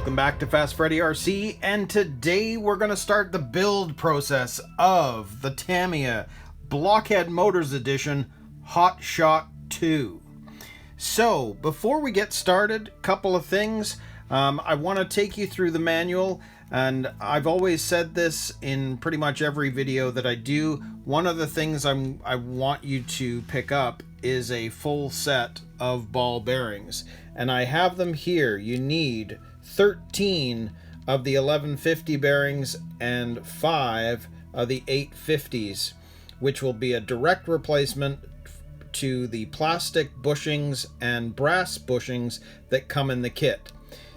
Welcome back to Fast Freddy RC, and today we're going to start the build process of the Tamiya BlockHead Motors Edition HotShot II. So before we get started, a couple of things. I want to take you through the manual, and I've always said this in pretty much every video that I do. One of the things I want you to pick up is a full set of ball bearings, and I have them here. You need 13 of the 1150 bearings and 5 of the 850s, which will be a direct replacement to the plastic bushings and brass bushings that come in the kit.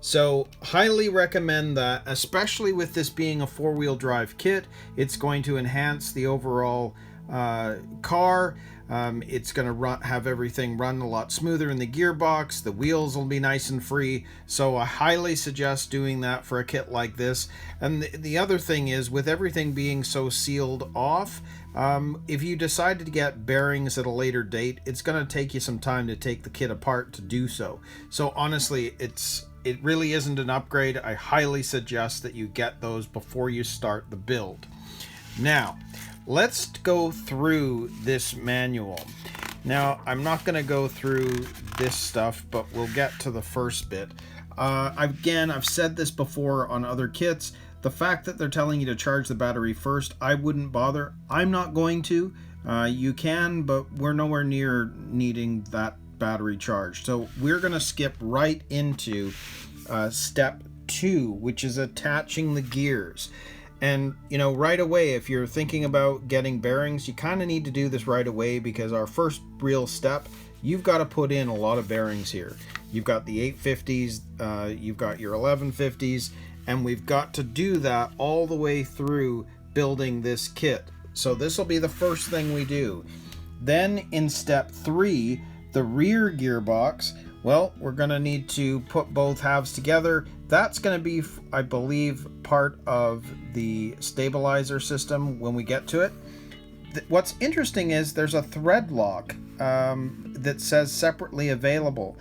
So highly recommend that, especially with this being a four-wheel drive kit. It's going to enhance the overall car. It's going to have everything run a lot smoother in the gearbox. The wheels will be nice and free. So I highly suggest doing that for a kit like this. And the other thing is, with everything being so sealed off, if you decide to get bearings at a later date, it's going to take you some time to take the kit apart to do so. So honestly, it really isn't an upgrade. I highly suggest that you get those before you start the build. Now, let's go through this manual. Now, I'm not going to go through this stuff, but we'll get to the first bit. Again, I've said this before on other kits. The fact that they're telling you to charge the battery first, I wouldn't bother. I'm not going to. You can, but we're nowhere near needing that battery charge. So we're going to skip right into step 2, which is attaching the gears. And, you know, right away, if you're thinking about getting bearings, you kind of need to do this right away, because our first real step, you've got to put in a lot of bearings here. You've got the 850s, you've got your 1150s, and we've got to do that all the way through building this kit. So this will be the first thing we do. Then in step 3, the rear gearbox, well, we're going to need to put both halves together. That's going to be, I believe, part of the stabilizer system when we get to it. What's interesting is there's a thread lock that says separately available.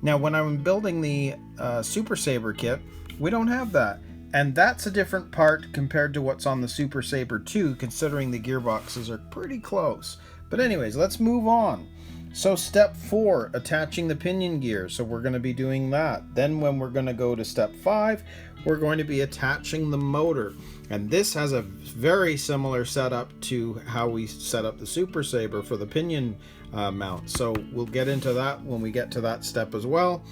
Now, when I'm building the Super Sabre kit, we don't have that. And that's a different part compared to what's on the Super Sabre II, considering the gearboxes are pretty close. But anyways, let's move on. So step 4, attaching the pinion gear. So we're going to be doing that. Then when we're going to go to step 5, we're going to be attaching the motor. And this has a very similar setup to how we set up the Super Sabre for the pinion mount. So we'll get into that when we get to that step as well.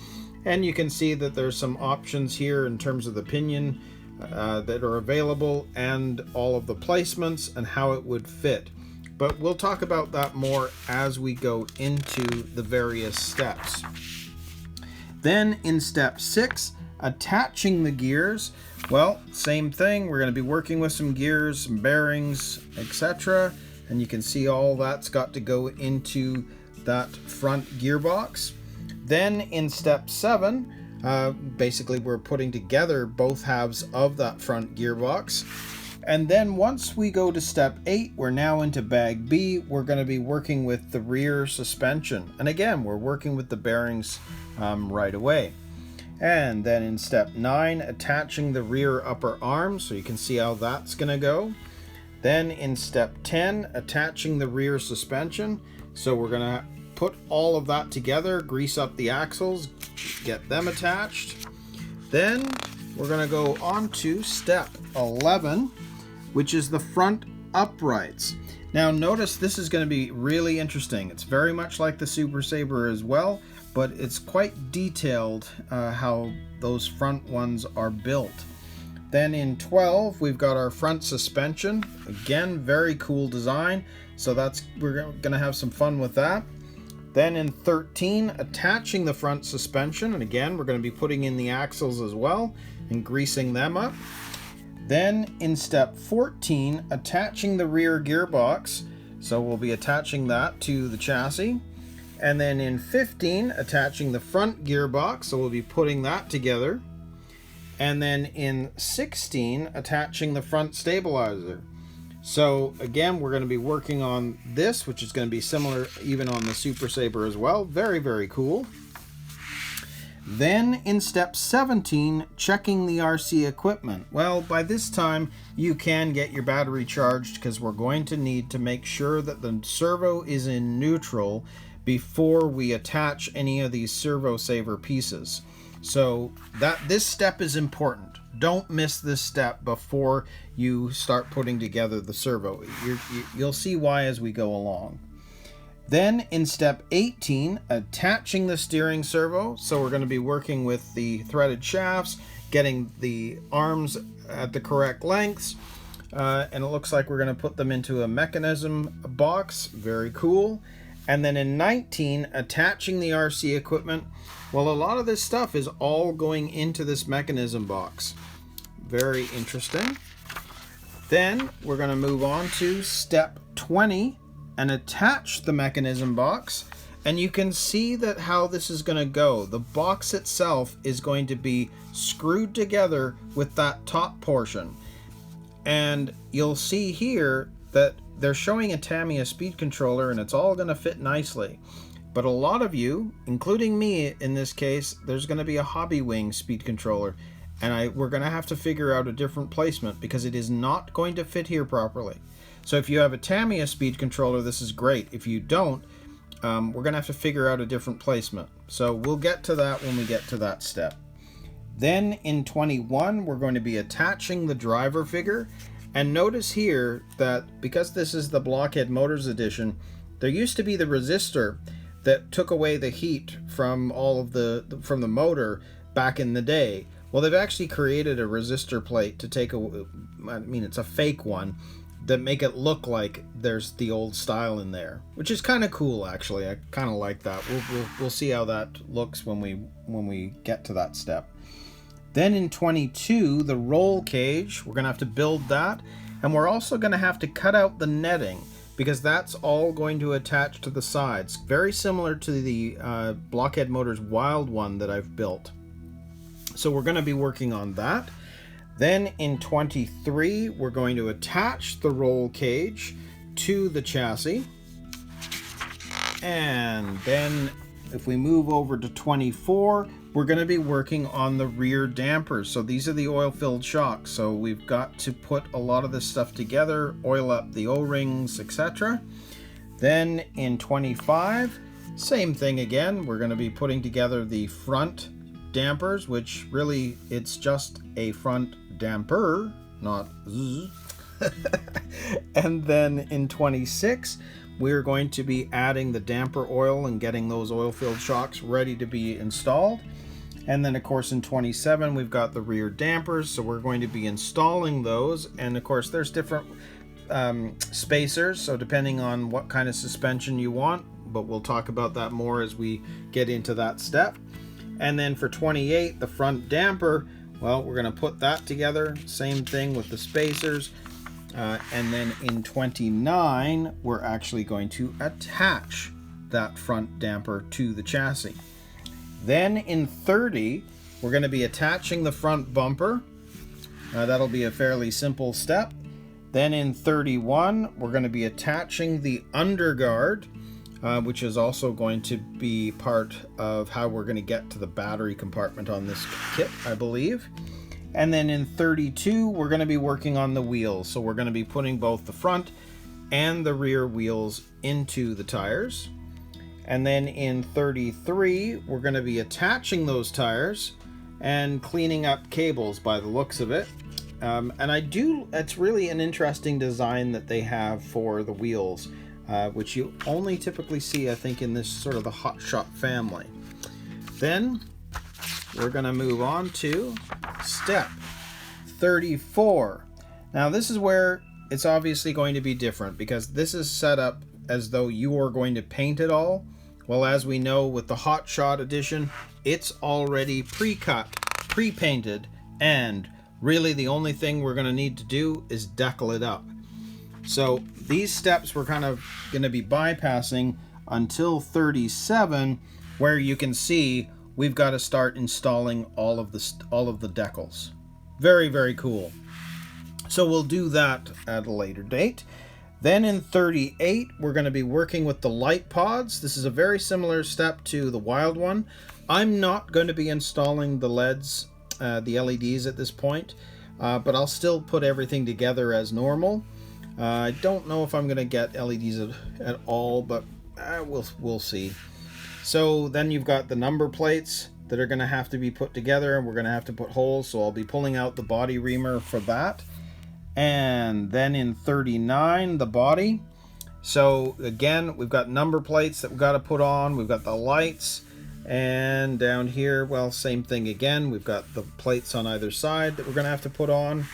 And you can see that there's some options here in terms of the pinion that are available, and all of the placements and how it would fit. But we'll talk about that more as we go into the various steps. Then in step 6, attaching the gears. Well, same thing. We're going to be working with some gears, some bearings, etc. And you can see all that's got to go into that front gearbox. Then in step 7, basically we're putting together both halves of that front gearbox. And then once we go to step 8, we're now into bag B. We're going to be working with the rear suspension. And again, we're working with the bearings right away. And then in step 9, attaching the rear upper arm. So you can see how that's going to go. Then in step 10, attaching the rear suspension. So we're going to put all of that together, grease up the axles, get them attached. Then we're going to go on to step 11, which is the front uprights. Now notice this is going to be really interesting. It's very much like the Super Sabre as well, but it's quite detailed how those front ones are built. Then in 12, we've got our front suspension. Again, very cool design. So we're going to have some fun with that. Then in 13, attaching the front suspension. And again, we're going to be putting in the axles as well and greasing them up. Then in step 14, attaching the rear gearbox. So we'll be attaching that to the chassis. And then in 15, attaching the front gearbox. So we'll be putting that together. And then in 16, attaching the front stabilizer. So again, we're going to be working on this, which is going to be similar even on the Super Sabre as well. Very, very cool. Then in step 17, checking the RC equipment. Well, by this time you can get your battery charged because we're going to need to make sure that the servo is in neutral before we attach any of these servo saver pieces. So this step is important. Don't miss this step before you start putting together the servo. You'll see why as we go along. Then in step 18, attaching the steering servo. So we're going to be working with the threaded shafts, getting the arms at the correct lengths. And it looks like we're going to put them into a mechanism box. Very cool. And then in 19, attaching the RC equipment. Well, a lot of this stuff is all going into this mechanism box. Very interesting. Then we're going to move on to step 20 and attach the mechanism box. And you can see that how this is going to go. The box itself is going to be screwed together with that top portion. And you'll see here that they're showing a Tamiya speed controller and it's all going to fit nicely. But a lot of you, including me in this case, there's going to be a Hobby Wing speed controller. And we're going to have to figure out a different placement because it is not going to fit here properly. So if you have a Tamiya speed controller, this is great. If you don't, we're going to have to figure out a different placement. So we'll get to that when we get to that step. Then in 21, we're going to be attaching the driver figure. And notice here that because this is the BlockHead Motors edition, there used to be the resistor that took away the heat from from the motor back in the day. Well, they've actually created a resistor plate to take it's a fake one, that make it look like there's the old style in there, which is kind of cool actually. I kind of like that. We'll see how that looks when we get to that step. Then in 22, the roll cage, we're gonna have to build that, and we're also gonna have to cut out the netting because that's all going to attach to the sides. Very similar to the BlockHead Motors Wild one that I've built. So we're gonna be working on that. Then in 23, we're going to attach the roll cage to the chassis. And then if we move over to 24, we're going to be working on the rear dampers. So these are the oil-filled shocks. So we've got to put a lot of this stuff together, oil up the O-rings, etc. Then in 25, same thing again. We're going to be putting together the front dampers, which really it's just a front damper, not zzz. And then in 26, we're going to be adding the damper oil and getting those oil-filled shocks ready to be installed. And then of course in 27 we've got the rear dampers, so we're going to be installing those. And of course there's different spacers, so depending on what kind of suspension you want, but we'll talk about that more as we get into that step. And then for 28, the front damper, well, we're going to put that together, same thing with the spacers. And then in 29, we're actually going to attach that front damper to the chassis. Then in 30, we're going to be attaching the front bumper. That'll be a fairly simple step. Then in 31, we're going to be attaching the underguard, which is also going to be part of how we're going to get to the battery compartment on this kit, I believe. And then in 32, we're going to be working on the wheels. So we're going to be putting both the front and the rear wheels into the tires. And then in 33, we're going to be attaching those tires and cleaning up cables by the looks of it. It's really an interesting design that they have for the wheels, which you only typically see, I think, in this sort of the HotShot family. Then we're going to move on to step 34. Now this is where it's obviously going to be different because this is set up as though you are going to paint it all. Well, as we know with the HotShot edition, it's already pre-cut, pre-painted, and really the only thing we're going to need to do is decal it up. So these steps we're kind of going to be bypassing until 37, where you can see we've got to start installing all of the decals. Very, very cool. So we'll do that at a later date. Then in 38, we're going to be working with the light pods. This is a very similar step to the Wild one, I'm not going to be installing the LEDs, the LEDs at this point, but I'll still put everything together as normal. I don't know if I'm going to get LEDs at all, but we'll see. So then you've got the number plates that are going to have to be put together, and we're going to have to put holes, so I'll be pulling out the body reamer for that. And then in 39, the body. So again, we've got number plates that we've got to put on, we've got the lights, and down here, well, same thing again, we've got the plates on either side that we're going to have to put on.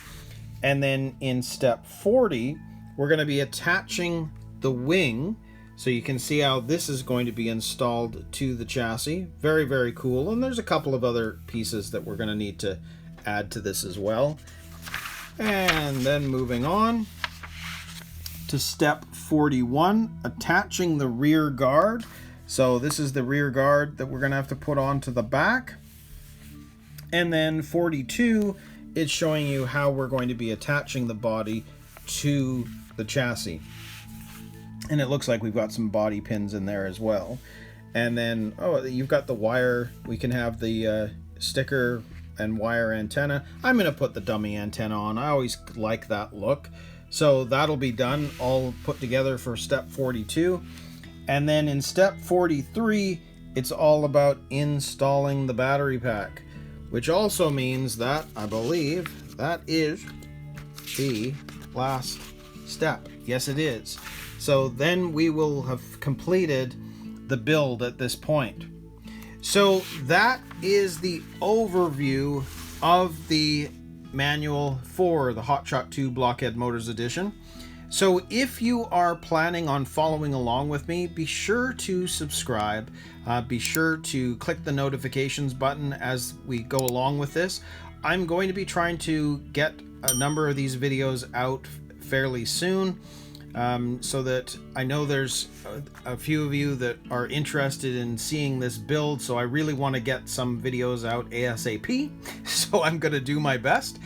And then in step 40, we're going to be attaching the wing. So you can see how this is going to be installed to the chassis. Very, very cool. And there's a couple of other pieces that we're going to need to add to this as well. And then moving on to step 41, attaching the rear guard. So this is the rear guard that we're going to have to put onto the back. And then 42, it's showing you how we're going to be attaching the body to the chassis. And it looks like we've got some body pins in there as well. And then, oh, you've got the wire. We can have the sticker and wire antenna. I'm going to put the dummy antenna on. I always like that look. So that'll be done, all put together for step 42. And then in step 43, it's all about installing the battery pack, which also means that I believe that is the last step. Yes, it is. So then we will have completed the build at this point. So that is the overview of the manual for the HotShot II BlockHead Motors edition. So if you are planning on following along with me, be sure to subscribe. Be sure to click the notifications button as we go along with this. I'm going to be trying to get a number of these videos out fairly soon. So that I know there's a few of you that are interested in seeing this build, so I really want to get some videos out ASAP, so I'm going to do my best.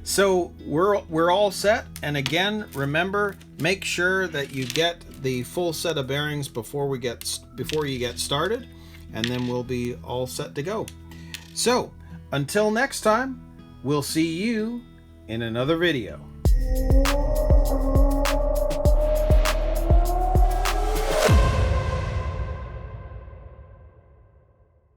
So we're all set, and again, remember, make sure that you get the full set of bearings before you get started, and then we'll be all set to go. So until next time, we'll see you in another video.